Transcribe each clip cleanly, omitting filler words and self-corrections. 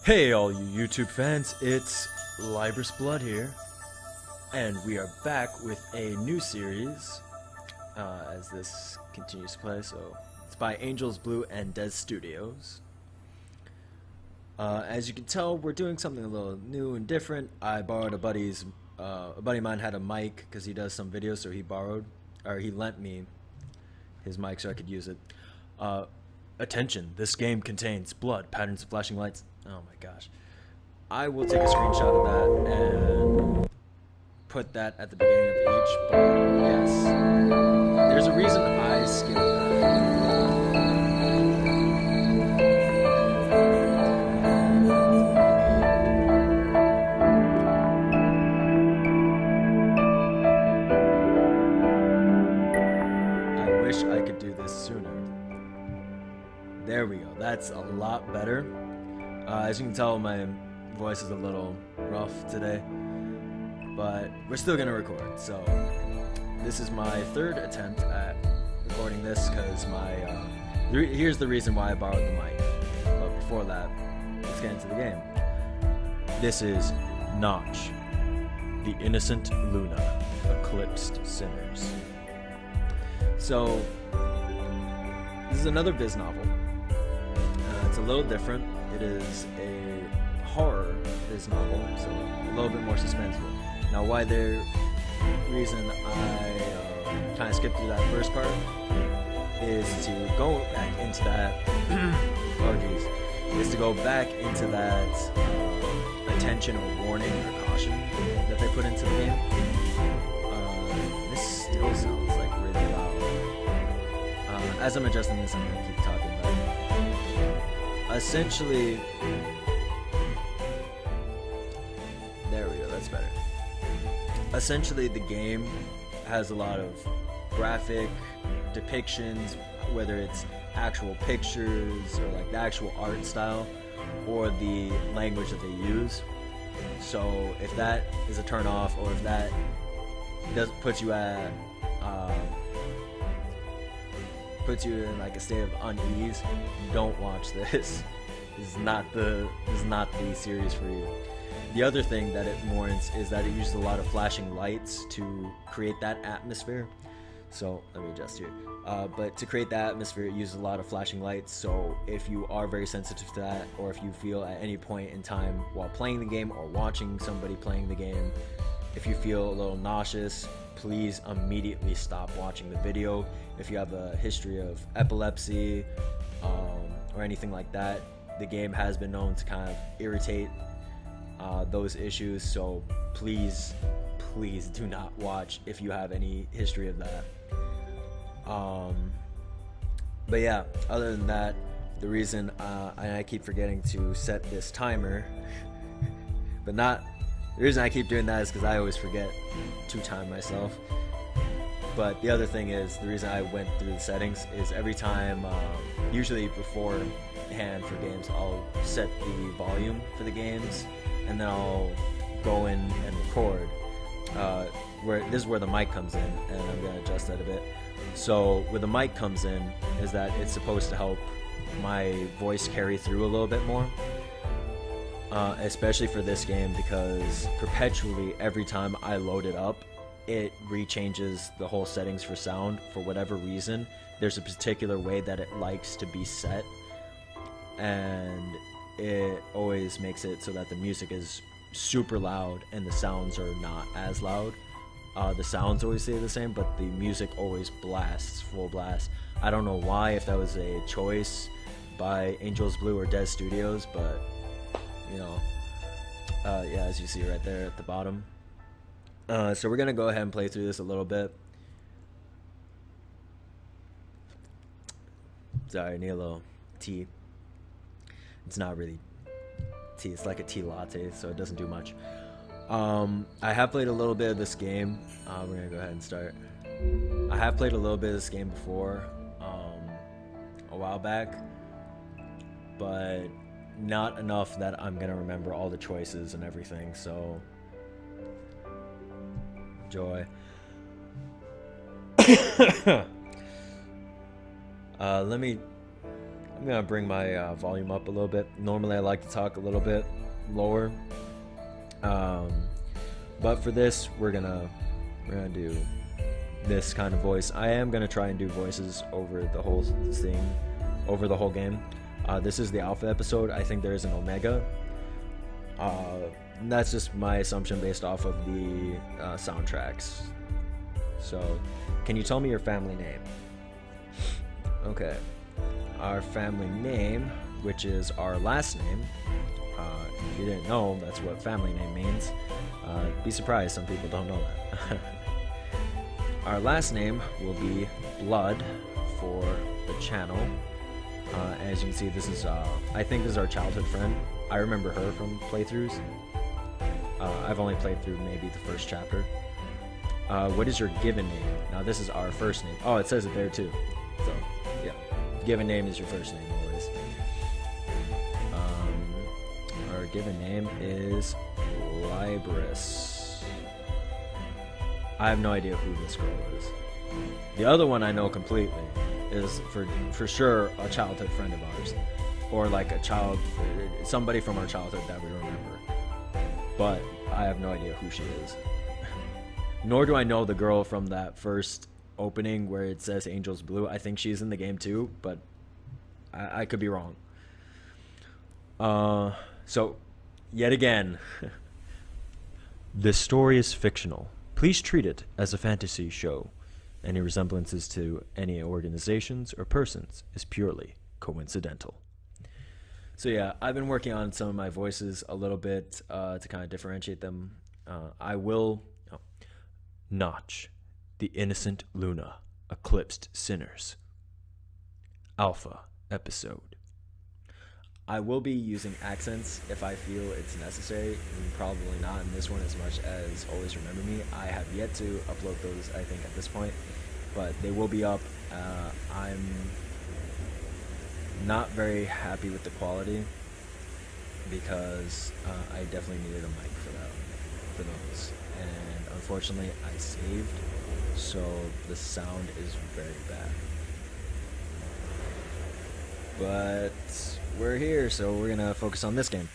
Hey all you YouTube fans, it's Libris Blood here, and we are back with a new series as this continues to play. So it's by Angels Blue and Des Studios. As you can tell, we're doing something a little new and different. I borrowed a buddy of mine had a mic because he does some videos, so he lent me his mic so I could use it. Attention, this game contains blood, patterns of flashing lights. Oh my gosh. I will take a screenshot of that and put that at the beginning of each, but yes. There's a reason I skipped that. I wish I could do this sooner. There we go. That's a lot better. As you can tell, my voice is a little rough today, but we're still gonna record. So this is my third attempt at recording this because here's the reason why I borrowed the mic. But before that, let's get into the game. This is Notch, the innocent Luna, eclipsed sinners. So this is another Viz novel. It's a little different. It is a horror Viz novel, so a little bit more suspenseful. Now, the reason I kind of skipped through that first part is to go back into that. Is to go back into that attention or warning or caution that they put into the game. This still sounds like really loud. As I'm adjusting this, I'm gonna keep talking about it. Essentially, there we go, that's better. Essentially, the game has a lot of graphic depictions, whether it's actual pictures or like the actual art style or the language that they use. So if that is a turn off, or if that does put you in like a state of unease, don't watch this. This is not the series for you. The other thing that it warrants is that it uses a lot of flashing lights to create that atmosphere. So let me adjust here. But to create that atmosphere, it uses a lot of flashing lights. So if you are very sensitive to that, or if you feel at any point in time while playing the game or watching somebody playing the game, if you feel a little nauseous, please immediately stop watching the video. If you have a history of epilepsy or anything like that, the game has been known to kind of irritate those issues. So please do not watch if you have any history of that. But yeah, other than that, the reason I keep forgetting to set this timer, the reason I keep doing that is because I always forget to time myself. But the other thing is, the reason I went through the settings is every time, usually beforehand for games, I'll set the volume for the games, and then I'll go in and record. This is where the mic comes in, and I'm going to adjust that a bit. So where the mic comes in is that it's supposed to help my voice carry through a little bit more. Especially for this game, because perpetually every time I load it up, it rechanges the whole settings for sound for whatever reason. There's a particular way that it likes to be set, and it always makes it so that the music is super loud and the sounds are not as loud. The sounds always stay the same, but the music always blasts full blast. I don't know why, if that was a choice by Angels Blue or Des Studios, but you know, yeah, as you see right there at the bottom. So we're gonna go ahead and play through this a little bit. Sorry, I need a little tea. It's not really tea, it's like a tea latte, so it doesn't do much. I have played a little bit of this game. We're gonna go ahead and start. I have played a little bit of this game before, a while back, but not enough that I'm gonna remember all the choices and everything, so enjoy. Let me I'm gonna bring my volume up a little bit. Normally I like to talk a little bit lower, but for this we're gonna do this kind of voice. I am gonna try and do voices over the whole thing, over the whole game. This is the alpha episode. I think there is an omega. That's just my assumption based off of the soundtracks. So, can you tell me your family name? Okay. Our family name, which is our last name. If you didn't know, that's what family name means. Be surprised, some people don't know that. Our last name will be Blood for the channel. As you can see, this is, I think this is our childhood friend. I remember her from playthroughs. I've only played through maybe the first chapter. What is your given name? Now this is our first name. Oh, it says it there too. So, yeah. Given name is your first name always. Our given name is Libris. I have no idea who this girl is. The other one I know completely is for sure a childhood friend of ours. Or like somebody from our childhood that we remember. But I have no idea who she is. Nor do I know the girl from that first opening where it says Angel's Blue. I think she's in the game too, but I could be wrong. So, yet again, this story is fictional. Please treat it as a fantasy show. Any resemblances to any organizations or persons is purely coincidental. So yeah, I've been working on some of my voices a little bit to kind of differentiate them. I will... Notch, the innocent Luna, eclipsed sinners. Alpha episode. I will be using accents if I feel it's necessary, and probably not in this one as much as Always Remember Me. I have yet to upload those, I think, at this point, but they will be up. I'm not very happy with the quality because I definitely needed a mic for those. And unfortunately I saved, so the sound is very bad. But we're here, so we're gonna focus on this game.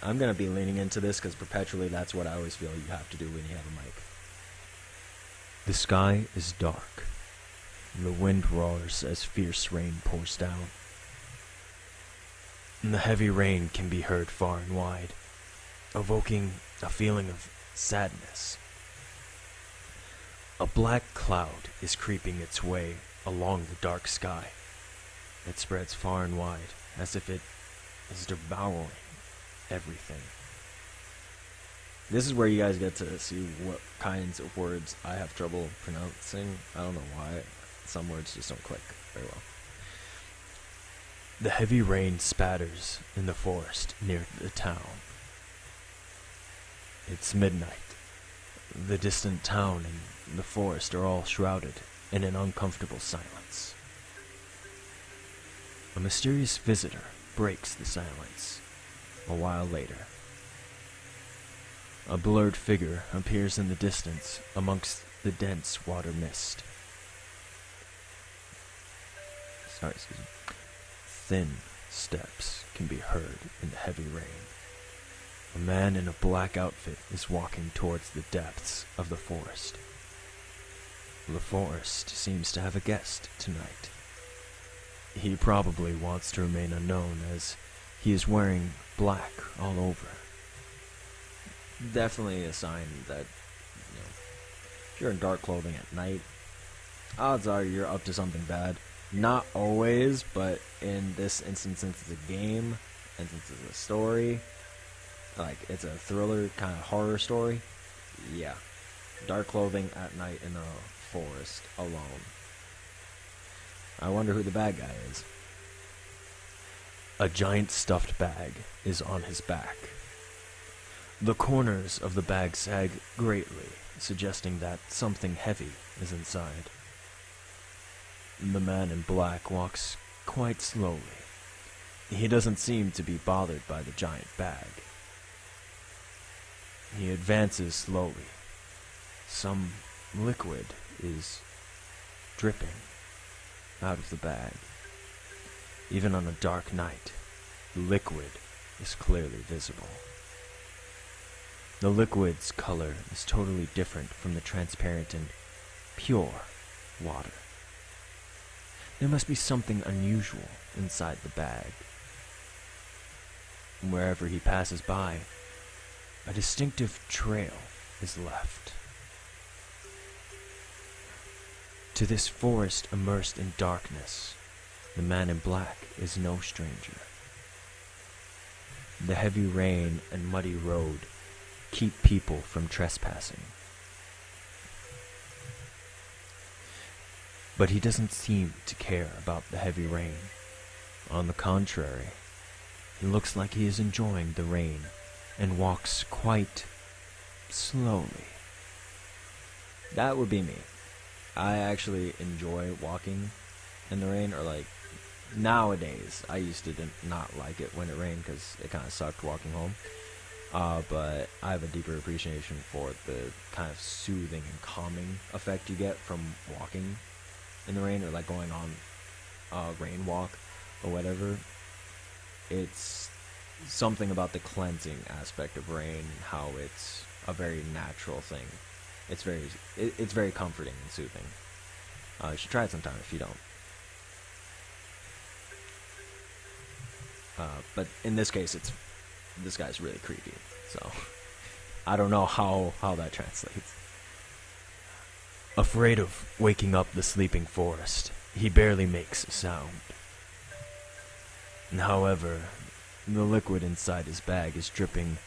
I'm gonna be leaning into this because perpetually that's what I always feel you have to do when you have a mic. The sky is dark. The wind roars as fierce rain pours down. And the heavy rain can be heard far and wide, evoking a feeling of sadness. A black cloud is creeping its way along the dark sky. It spreads far and wide, as if it is devouring everything. This is where you guys get to see what kinds of words I have trouble pronouncing. I don't know why. Some words just don't click very well. The heavy rain spatters in the forest near the town. It's midnight. The distant town and the forest are all shrouded in an uncomfortable silence. A mysterious visitor breaks the silence. A while later, a blurred figure appears in the distance amongst the dense water mist. Thin steps can be heard in the heavy rain. A man in a black outfit is walking towards the depths of the forest. The forest seems to have a guest tonight. He probably wants to remain unknown as he is wearing black all over. Definitely a sign that, if you're in dark clothing at night, odds are you're up to something bad. Not always, but in this instance, since it's a game, and since it's a story, like it's a thriller kind of horror story, yeah. Dark clothing at night in the forest alone. I wonder who the bad guy is. A giant stuffed bag is on his back. The corners of the bag sag greatly, suggesting that something heavy is inside. The man in black walks quite slowly. He doesn't seem to be bothered by the giant bag. He advances slowly. Some liquid is dripping out of the bag. Even on a dark night, the liquid is clearly visible. The liquid's color is totally different from the transparent and pure water. There must be something unusual inside the bag. Wherever he passes by, a distinctive trail is left. To this forest immersed in darkness, the man in black is no stranger. The heavy rain and muddy road keep people from trespassing. But he doesn't seem to care about the heavy rain. On the contrary, he looks like he is enjoying the rain and walks quite slowly. That would be me. I actually enjoy walking in the rain, or like nowadays. I used to not like it when it rained because it kind of sucked walking home. But I have a deeper appreciation for the kind of soothing and calming effect you get from walking in the rain, or like going on a rain walk or whatever. It's something about the cleansing aspect of rain, how it's a very natural thing. It's very comforting and soothing. You should try it sometime if you don't. But in this case, this guy's really creepy, so I don't know how that translates. Afraid of waking up the sleeping forest, he barely makes a sound. However, the liquid inside his bag is dripping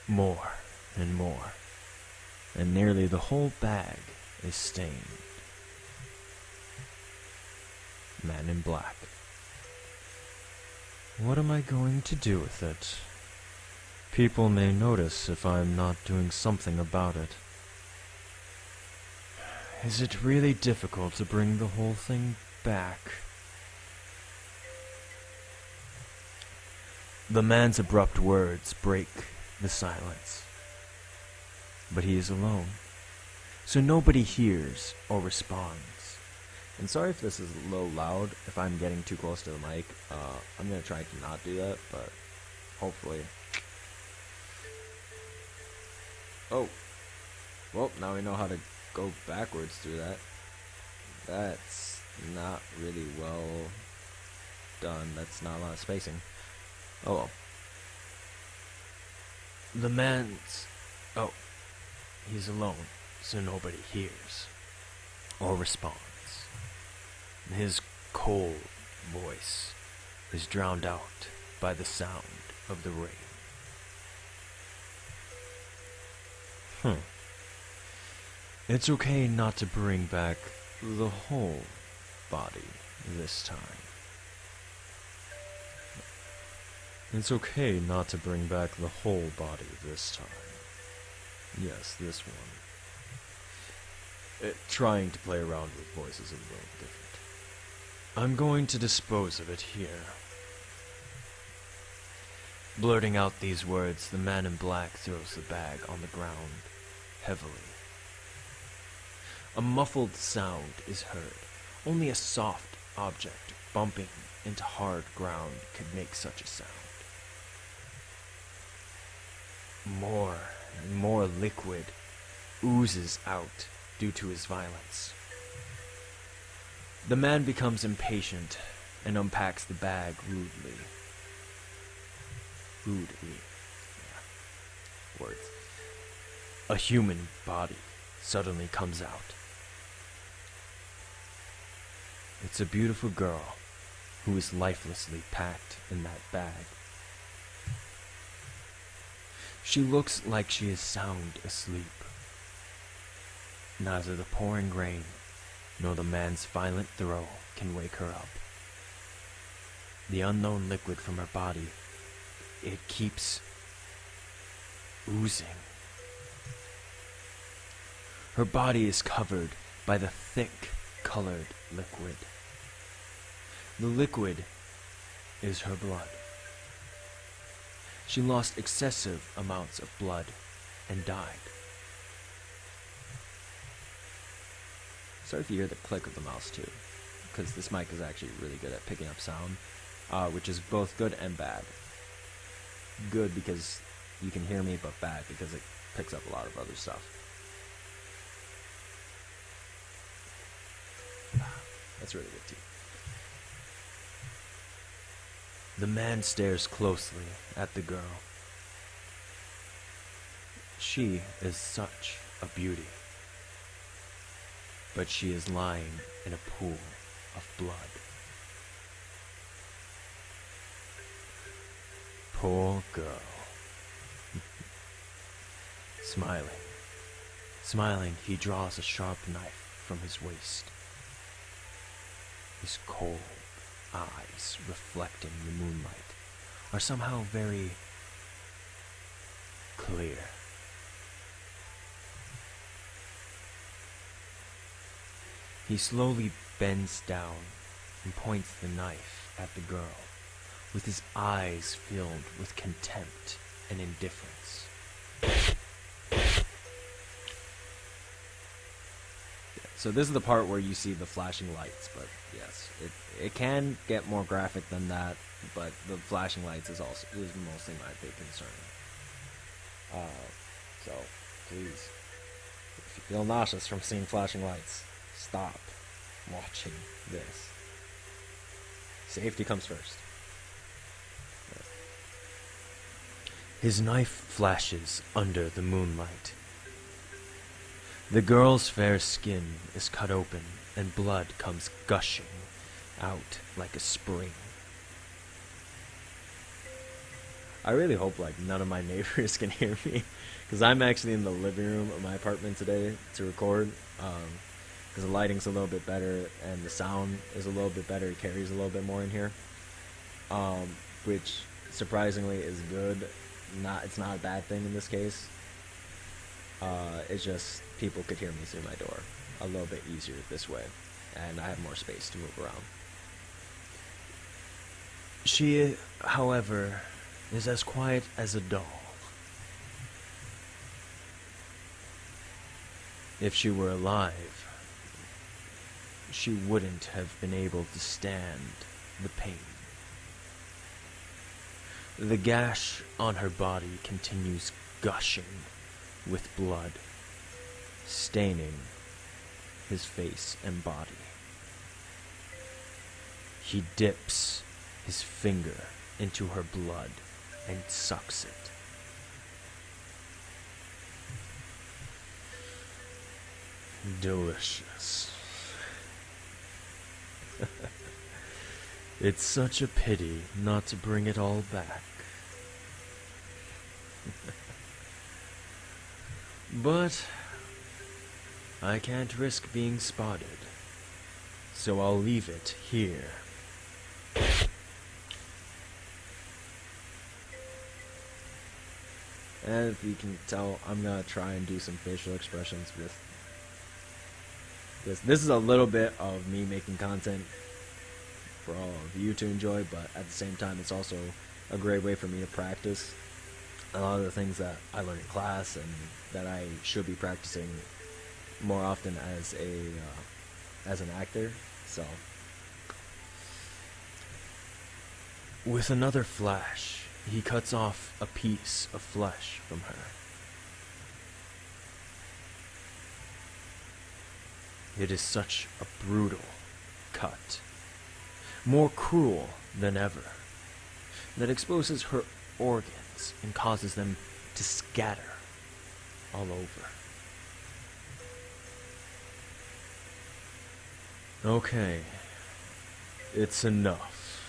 more and more, and nearly the whole bag is stained. Man in black. What am I going to do with it? People may notice if I'm not doing something about it. Is it really difficult to bring the whole thing back? The man's abrupt words break the silence. But he is alone, so nobody hears or responds. And sorry if this is a little loud, if I'm getting too close to the mic. I'm going to try to not do that, but hopefully. Oh. Well, now we know how to go backwards through that. That's not really well done. That's not a lot of spacing. Oh well. The man's... Oh. He's alone, so nobody hears or responds. His cold voice is drowned out by the sound of the rain. It's okay not to bring back the whole body this time. It's okay not to bring back the whole body this time. Yes, this one. Trying to play around with voices a little different. I'm going to dispose of it here. Blurting out these words, the man in black throws the bag on the ground, heavily. A muffled sound is heard. Only a soft object bumping into hard ground could make such a sound. More and more liquid oozes out due to his violence. The man becomes impatient and unpacks the bag rudely. Yeah. Words. A human body suddenly comes out. It's a beautiful girl who is lifelessly packed in that bag. She looks like she is sound asleep. Neither the pouring rain nor the man's violent throw can wake her up. The unknown liquid from her body, it keeps oozing. Her body is covered by the thick, colored liquid. The liquid is her blood. She lost excessive amounts of blood and died. Sorry if you hear the click of the mouse too. because this mic is actually really good at picking up sound, which is both good and bad. Good because you can hear me, but bad because it picks up a lot of other stuff. That's really good too. The man stares closely at the girl. She is such a beauty, but she is lying in a pool of blood. Poor girl. Smiling, he draws a sharp knife from his waist. His cold eyes, reflecting the moonlight, are somehow very clear. He slowly bends down and points the knife at the girl, with his eyes filled with contempt and indifference. So this is the part where you see the flashing lights, but yes, it can get more graphic than that, but the flashing lights is mostly my big concern. So please, if you feel nauseous from seeing flashing lights, stop watching this. Safety comes first. His knife flashes under the moonlight. The girl's fair skin is cut open and blood comes gushing out like a spring. I really hope none of my neighbors can hear me, because I'm actually in the living room of my apartment today to record, because the lighting's a little bit better and the sound is a little bit better. It carries a little bit more in here, which surprisingly is good. It's not a bad thing in this case. It's just people could hear me through my door a little bit easier this way, and I have more space to move around. She, however, is as quiet as a doll. If she were alive, she wouldn't have been able to stand the pain. The gash on her body continues gushing with blood, staining his face and body. He dips his finger into her blood and sucks it. Delicious. It's such a pity not to bring it all back. But I can't risk being spotted, so I'll leave it here. And if you can tell, I'm gonna try and do some facial expressions with this. This is a little bit of me making content for all of you to enjoy, but at the same time, it's also a great way for me to practice a lot of the things that I learned in class and that I should be practicing more often as an actor. So, with another flash, he cuts off a piece of flesh from her. It is such a brutal cut, more cruel than ever, that exposes her organs and causes them to scatter all over. Okay, it's enough.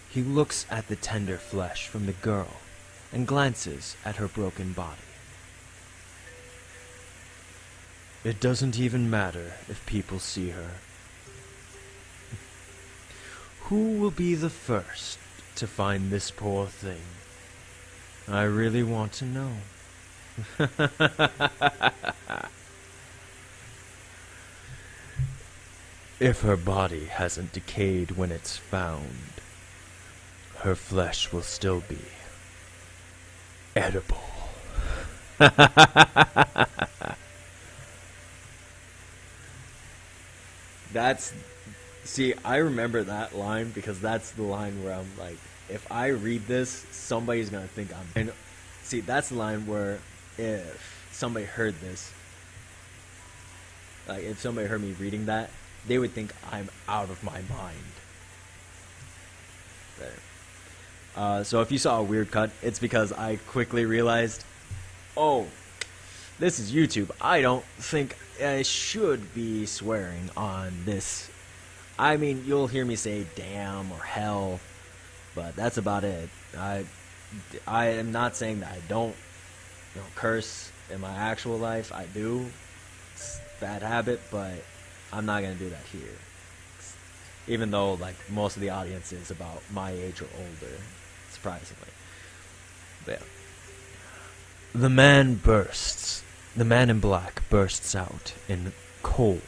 He looks at the tender flesh from the girl and glances at her broken body. It doesn't even matter if people see her. Who will be the first to find this poor thing? I really want to know. If her body hasn't decayed when it's found, her flesh will still be edible. That's see, I remember that line because that's the line where I'm like, if I read this, somebody's gonna think I'm. And see, that's the line where if somebody heard this, like if somebody heard me reading that, they would think I'm out of my mind. There. So if you saw a weird cut, it's because I quickly realized, oh, this is YouTube. I don't think I should be swearing on this. I mean, you'll hear me say damn or hell, but that's about it. I am not saying that I don't, curse in my actual life. I do. It's a bad habit, but I'm not gonna do that here. Even though, like, most of the audience is about my age or older, surprisingly. But yeah. The man bursts. The man in black bursts out in cold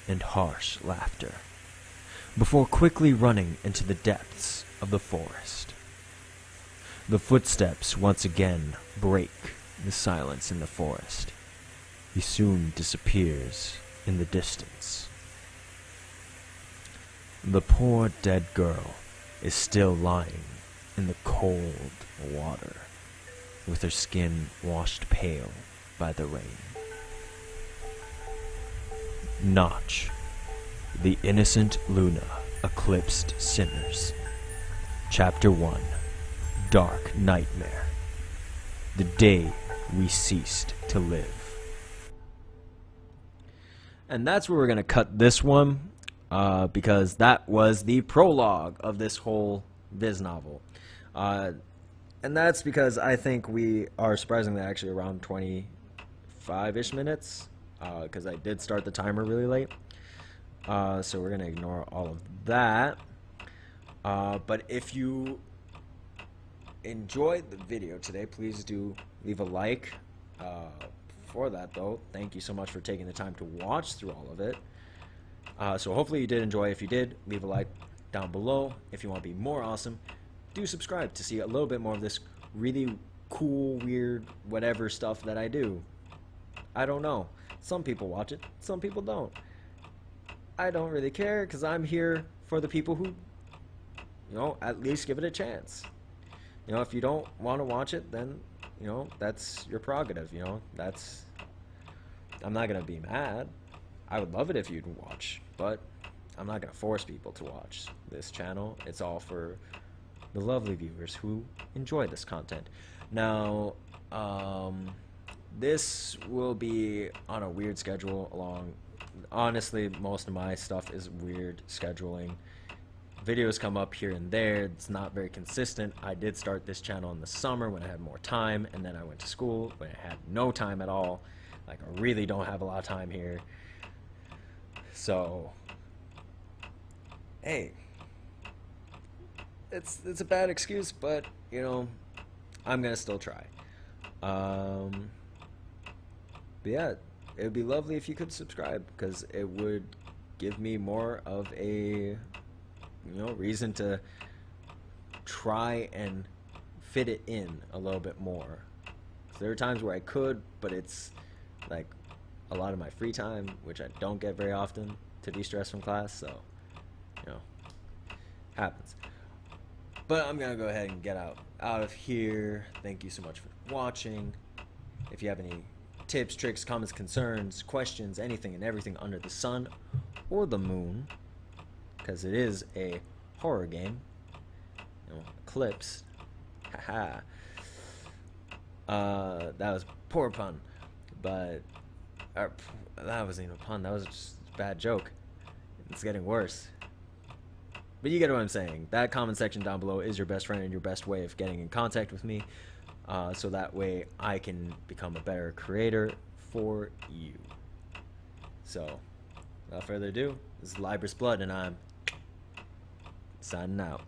and harsh laughter, before quickly running into the depths of the forest. The footsteps once again break the silence in the forest. He soon disappears in the distance. The poor dead girl is still lying in the cold water, with her skin washed pale by the rain. Notch, the innocent Luna eclipsed sinners. Chapter 1, Dark Nightmare. The day we ceased to live. And that's where we're going to cut this one, because that was the prologue of this whole Viz novel. And that's because I think we are surprisingly actually around 25-ish minutes, because I did start the timer really late. So we're going to ignore all of that. But if you enjoyed the video today, please do leave a like. Before that, though, thank you so much for taking the time to watch through all of it. So hopefully you did enjoy. If you did, leave a like down below. If you want to be more awesome, do subscribe to see a little bit more of this really cool, weird, whatever stuff that I do. I don't know. Some people watch it, some people don't. I don't really care, because I'm here for the people who, at least give it a chance. If you don't want to watch it, then, that's your prerogative, that's... I'm not going to be mad. I would love it if you'd watch, but I'm not going to force people to watch this channel. It's all for the lovely viewers who enjoy this content. Now, this will be on a weird schedule along... Honestly, most of my stuff is weird scheduling. Videos come up here and there. It's not very consistent. I did start this channel in the summer when I had more time, and then I went to school when I had no time at all. Like, I really don't have a lot of time here. So, hey, it's a bad excuse, but, I'm gonna still try. But yeah, it would be lovely if you could subscribe, because it would give me more of a, reason to try and fit it in a little bit more. There are times where I could, but it's like a lot of my free time, which I don't get very often to de-stress from class, so, happens. But I'm gonna go ahead and get out of here. Thank you so much for watching. If you have any tips, tricks, comments, concerns, questions, anything and everything under the sun or the moon, because it is a horror game, Eclipse. Haha. That was poor pun, but that wasn't even a pun. That was just a bad joke. It's getting worse. But you get what I'm saying. That comment section down below is your best friend and your best way of getting in contact with me, so that way I can become a better creator for you. So, without further ado, this is Libris Blood, and I'm signing out.